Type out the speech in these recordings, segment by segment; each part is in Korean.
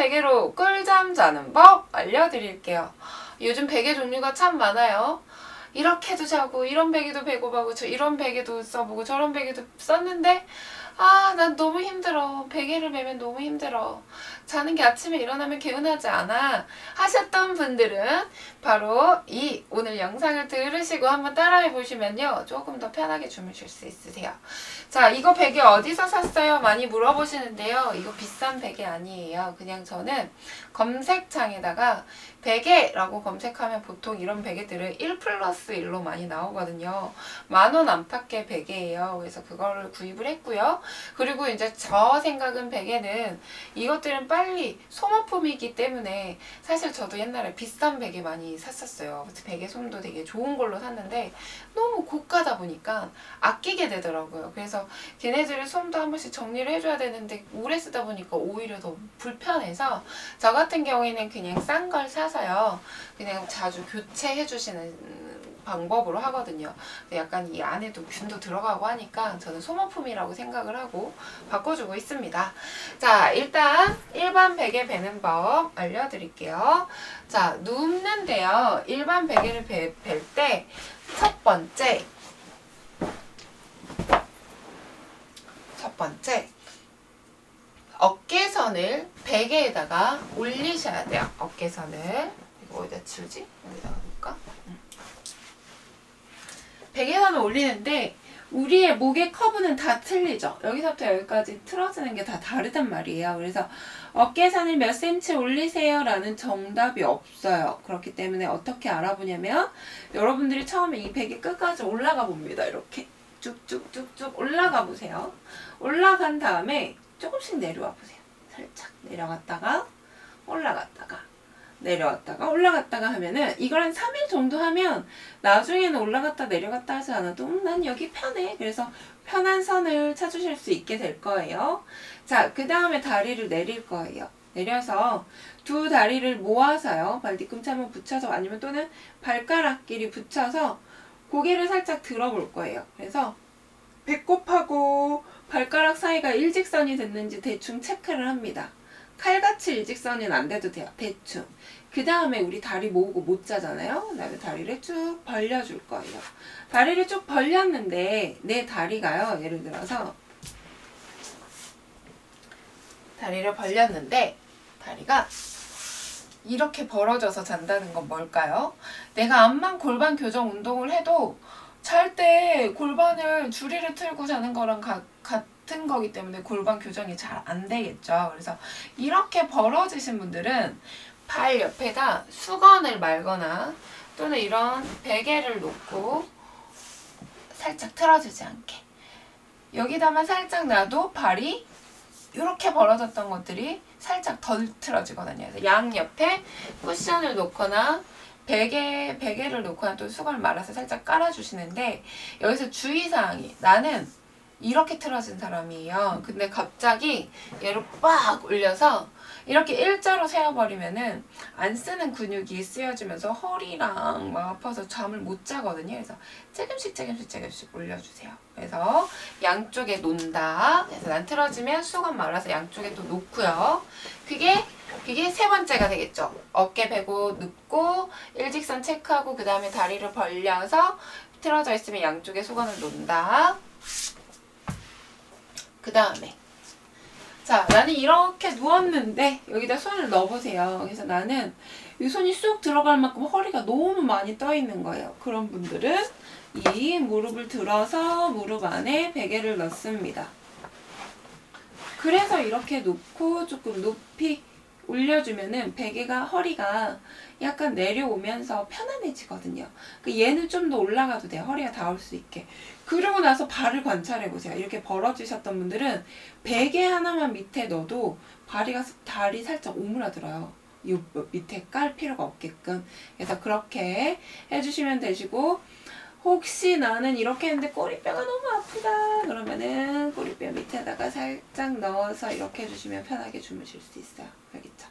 베개로 꿀잠 자는 법 알려드릴게요. 요즘 베개 종류가 참 많아요. 이렇게도 자고 이런 베개도 배고파고 이런 베개도 써보고 저런 베개도 썼는데 난 너무 힘들어. 베개를 매면 너무 힘들어. 자는 게 아침에 일어나면 개운하지 않아 하셨던 분들은 바로 이 오늘 영상을 들으시고 한번 따라해 보시면요, 조금 더 편하게 주무실 수 있으세요. 자, 이거 베개 어디서 샀어요? 많이 물어보시는데요. 이거 비싼 베개 아니에요. 그냥 저는 검색창에다가 베개라고 검색하면 보통 이런 베개들은 1+1로 많이 나오거든요. 10,000원 안팎의 베개예요. 그래서 그거를 구입을 했고요. 그리고 이제 저 생각은 베개는 이것들은 빨리 소모품이기 때문에 사실 저도 옛날에 비싼 베개 많이 샀었어요. 베개 솜도 되게 좋은 걸로 샀는데 너무 고가다 보니까 아끼게 되더라고요. 그래서 걔네들의 솜도 한 번씩 정리를 해줘야 되는데 오래 쓰다 보니까 오히려 더 불편해서 저 같은 경우에는 그냥 싼 걸 사서요, 그냥 자주 교체해 주시는 방법으로 하거든요. 약간 이 안에도 균도 들어가고 하니까 저는 소모품이라고 생각을 하고 바꿔주고 있습니다. 자, 일단 일반 베개 베는 법 알려드릴게요. 자, 눕는데요. 일반 베개를 벨 때 첫 번째 어깨선을 베개에다가 올리셔야 돼요. 어깨선을. 이거 어디다 치우지? 여기다가 놓을까? 베개선을 올리는데 우리의 목의 커브는 다 틀리죠. 여기서부터 여기까지 틀어지는 게 다 다르단 말이에요. 그래서 어깨선을 몇 cm 올리세요 라는 정답이 없어요. 그렇기 때문에 어떻게 알아보냐면 여러분들이 처음에 이 베개 끝까지 올라가 봅니다. 이렇게 쭉쭉쭉쭉 올라가 보세요. 올라간 다음에 조금씩 내려와 보세요. 살짝 내려갔다가 올라갔다가 내려왔다가 올라갔다가 하면은 이걸 한 3일 정도 하면 나중에는 올라갔다 내려갔다 하지 않아도 난 여기 편해. 그래서 편한 선을 찾으실 수 있게 될 거예요. 자, 그 다음에 다리를 내릴 거예요. 내려서 두 다리를 모아서요, 발 뒤꿈치 한번 붙여서 아니면 또는 발가락끼리 붙여서 고개를 살짝 들어볼 거예요. 그래서 배꼽하고 발가락 사이가 일직선이 됐는지 대충 체크를 합니다. 칼같이 일직선은 안 돼도 돼요. 대충. 그 다음에 우리 다리 모으고 못 자잖아요. 그 다음에 다리를 쭉 벌려줄 거예요. 다리를 쭉 벌렸는데 내 다리가요, 예를 들어서 다리를 벌렸는데 다리가 이렇게 벌어져서 잔다는 건 뭘까요? 내가 암만 골반 교정 운동을 해도 잘 때 골반을 줄이를 틀고 자는 거랑 같은 거기 때문에 골반 교정이 잘 안 되겠죠. 그래서 이렇게 벌어지신 분들은 발 옆에다 수건을 말거나 또는 이런 베개를 놓고 살짝 틀어지지 않게 여기다만 살짝 놔도 발이 이렇게 벌어졌던 것들이 살짝 덜 틀어지거든요. 그래서 양 옆에 쿠션을 놓거나 베개를 놓거나 또 수건을 말아서 살짝 깔아주시는데, 여기서 주의사항이, 나는 이렇게 틀어진 사람이에요. 근데 갑자기 얘를 빡 올려서 이렇게 일자로 세워버리면은 안 쓰는 근육이 쓰여지면서 허리랑 막 아파서 잠을 못 자거든요. 그래서 조금씩 올려주세요. 그래서 양쪽에 놓는다. 그래서 난 틀어지면 수건 말아서 양쪽에 또 놓고요. 그게 세 번째가 되겠죠. 어깨 베고 눕고 일직선 체크하고 그 다음에 다리를 벌려서 틀어져 있으면 양쪽에 수건을 놓는다. 그 다음에 자, 나는 이렇게 누웠는데 여기다 손을 넣어보세요. 그래서 나는 이 손이 쑥 들어갈 만큼 허리가 너무 많이 떠 있는 거예요. 그런 분들은 이 무릎을 들어서 무릎 안에 베개를 넣습니다. 그래서 이렇게 놓고 조금 높이 올려주면은 베개가 허리가 약간 내려오면서 편안해지거든요. 얘는 좀 더 올라가도 돼요. 허리가 닿을 수 있게. 그러고 나서 발을 관찰해보세요. 이렇게 벌어지셨던 분들은 베개 하나만 밑에 넣어도 다리 살짝 오므라들어요. 이 밑에 깔 필요가 없게끔. 그래서 그렇게 해주시면 되시고, 혹시 나는 이렇게 했는데 꼬리뼈가 너무 아프다 그러면은 꼬리뼈 밑에다가 살짝 넣어서 이렇게 해주시면 편하게 주무실 수 있어요. 알겠죠?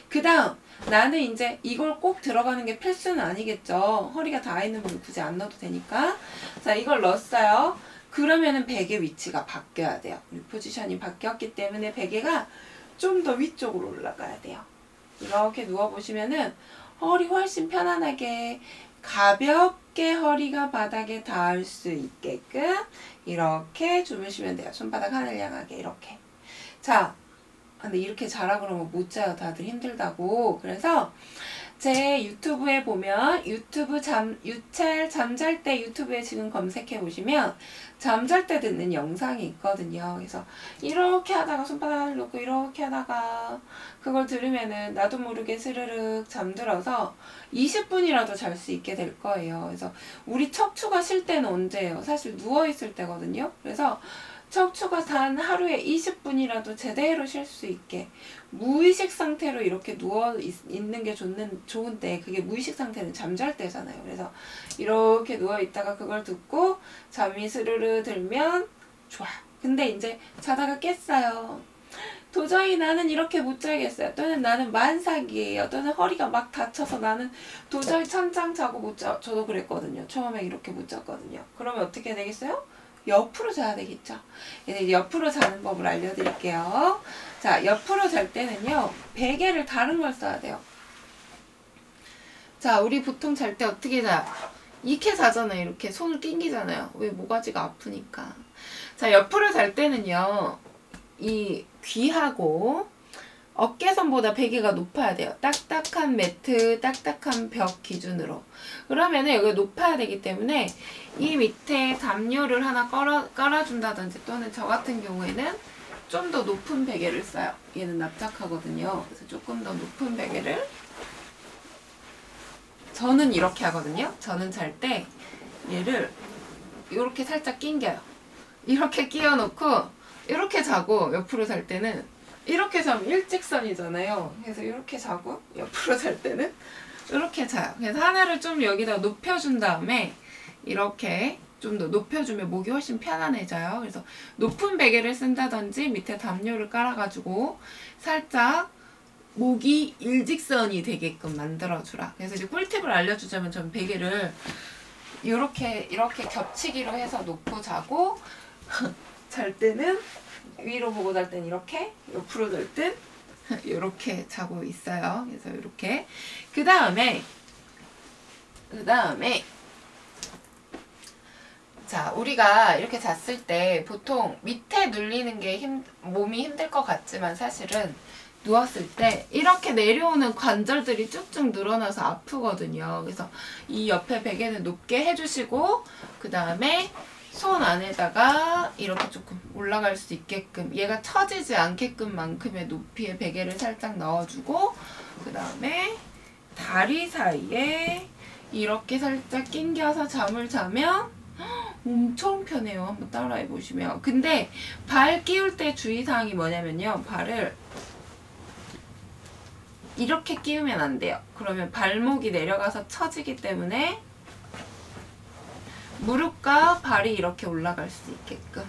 그 다음, 나는 이제 이걸 꼭 들어가는 게 필수는 아니겠죠. 허리가 닿아 있는 부분 굳이 안 넣어도 되니까. 자, 이걸 넣었어요. 그러면은 베개 위치가 바뀌어야 돼요. 우리 포지션이 바뀌었기 때문에 베개가 좀 더 위쪽으로 올라가야 돼요. 이렇게 누워보시면은 허리 훨씬 편안하게 가볍게 허리가 바닥에 닿을 수 있게끔 이렇게 주무시면 돼요. 손바닥 하늘 향하게 이렇게. 자, 근데 이렇게 자라 그러면 못 자요. 다들 힘들다고. 그래서 제 유튜브에 보면 유튜브 유첼 잠잘 때 유튜브에 지금 검색해 보시면 잠잘 때 듣는 영상이 있거든요. 그래서 이렇게 하다가 손바닥을 놓고 이렇게 하다가 그걸 들으면은 나도 모르게 스르륵 잠들어서 20분이라도 잘 수 있게 될 거예요. 그래서 우리 척추가 쉴 때는 언제예요? 사실 누워있을 때거든요. 그래서 척추가 단 하루에 20분이라도 제대로 쉴 수 있게 무의식 상태로 이렇게 누워 있는 게 좋은데 그게 무의식 상태는 잠잘 때잖아요. 그래서 이렇게 누워 있다가 그걸 듣고 잠이 스르르 들면 좋아. 근데 이제 자다가 깼어요. 도저히 나는 이렇게 못 자겠어요. 또는 나는 만삭이에요. 또는 허리가 막 다쳐서 나는 도저히 천장 자고 못 자. 저도 그랬거든요. 처음에 이렇게 못 잤거든요. 그러면 어떻게 되겠어요? 옆으로 자야 되겠죠. 이제 옆으로 자는 법을 알려드릴게요. 자, 옆으로 잘 때는요, 베개를 다른 걸 써야 돼요. 자, 우리 보통 잘 때 어떻게 자요? 이렇게 자잖아요. 이렇게 손을 낑기잖아요. 왜? 모가지가 아프니까. 자, 옆으로 잘 때는요, 이 귀하고 어깨선보다 베개가 높아야 돼요. 딱딱한 매트, 딱딱한 벽 기준으로. 그러면은 여기가 높아야 되기 때문에 이 밑에 담요를 하나 깔아준다든지 또는 저 같은 경우에는 좀 더 높은 베개를 써요. 얘는 납작하거든요. 그래서 조금 더 높은 베개를 저는 이렇게 하거든요. 저는 잘 때 얘를 이렇게 살짝 낑겨요. 이렇게 끼워놓고 이렇게 자고 옆으로 잘 때는 이렇게 자면 일직선이잖아요. 그래서 이렇게 자고 옆으로 잘 때는 이렇게 자요. 그래서 하나를 좀 여기다 높여준 다음에 이렇게 좀 더 높여주면 목이 훨씬 편안해져요. 그래서 높은 베개를 쓴다든지 밑에 담요를 깔아가지고 살짝 목이 일직선이 되게끔 만들어주라. 그래서 이제 꿀팁을 알려주자면 전 베개를 이렇게 겹치기로 해서 놓고 자고 잘 때는 위로 보고 잘 때는 이렇게 옆으로 잘 땐 이렇게 자고 있어요. 그래서 이렇게 그 다음에 자, 우리가 이렇게 잤을 때 보통 밑에 눌리는 게 몸이 힘들 것 같지만 사실은 누웠을 때 이렇게 내려오는 관절들이 쭉쭉 늘어나서 아프거든요. 그래서 이 옆에 베개는 높게 해주시고 그 다음에 손 안에다가 이렇게 조금 올라갈 수 있게끔 얘가 처지지 않게끔 만큼의 높이의 베개를 살짝 넣어주고 그 다음에 다리 사이에 이렇게 살짝 낑겨서 잠을 자면 엄청 편해요. 한번 따라해 보시면. 근데 발 끼울 때 주의사항이 뭐냐면요. 발을 이렇게 끼우면 안 돼요. 그러면 발목이 내려가서 처지기 때문에 무릎과 발이 이렇게 올라갈 수 있게끔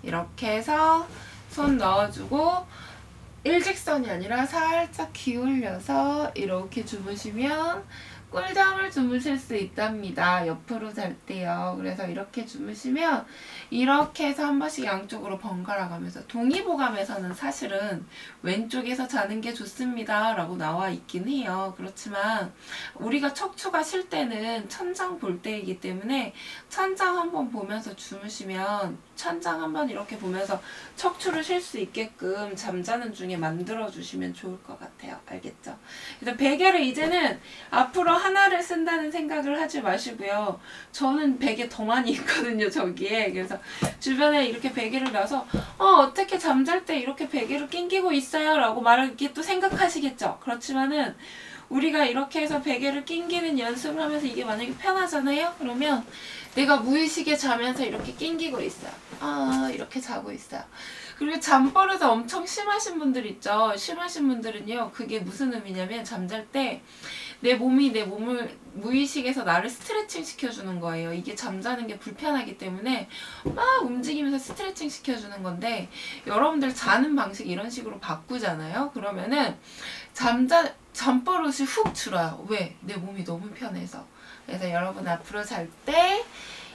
이렇게 해서 손 넣어주고 일직선이 아니라 살짝 기울여서 이렇게 주무시면 꿀잠을 주무실 수 있답니다. 옆으로 잘 때요. 그래서 이렇게 주무시면 이렇게 해서 한 번씩 양쪽으로 번갈아 가면서 동의보감에서는 사실은 왼쪽에서 자는 게 좋습니다 라고 나와 있긴 해요. 그렇지만 우리가 척추가 쉴 때는 천장 볼 때이기 때문에 천장 한번 보면서 주무시면 천장 한번 이렇게 보면서 척추를 쉴 수 있게끔 잠자는 중에 만들어 주시면 좋을 것 같아요. 알겠죠? 그래서 베개를 이제는 앞으로 하나를 쓴다는 생각을 하지 마시고요. 저는 베개 더 많이 있거든요. 저기에. 그래서 주변에 이렇게 베개를 놔서 어떻게 잠잘 때 이렇게 베개를 낑기고 있어요 라고 말하기 또 생각하시겠죠. 그렇지만은 우리가 이렇게 해서 베개를 낑기는 연습을 하면서 이게 만약에 편하잖아요. 그러면 내가 무의식에 자면서 이렇게 낑기고 있어요. 이렇게 자고 있어요. 그리고 잠버릇이 엄청 심하신 분들 있죠. 심하신 분들은요. 그게 무슨 의미냐면 잠잘 때 내 몸을 무의식에서 나를 스트레칭 시켜주는 거예요. 이게 잠자는 게 불편하기 때문에 막 움직이면서 스트레칭 시켜주는 건데 여러분들 자는 방식 이런 식으로 바꾸잖아요. 그러면은 잠버릇이 훅 줄어요. 왜? 내 몸이 너무 편해서. 그래서 여러분 앞으로 잘 때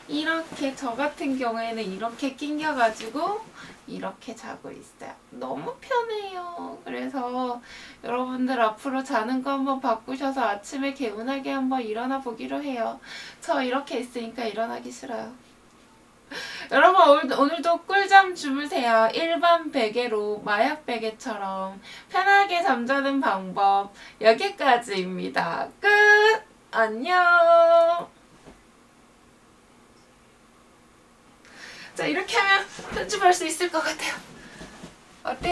이렇게 저 같은 경우에는 이렇게 낑겨가지고 이렇게 자고 있어요. 너무 편해요. 그래서 여러분들 앞으로 자는 거 한번 바꾸셔서 아침에 개운하게 한번 일어나 보기로 해요. 저 이렇게 있으니까 일어나기 싫어요. 여러분 오늘도 꿀잠 주무세요. 일반 베개로 마약 베개처럼 편하게 잠자는 방법 여기까지입니다. 끝! 안녕! 자, 이렇게 하면 편집할 수 있을 것 같아요. 어때요?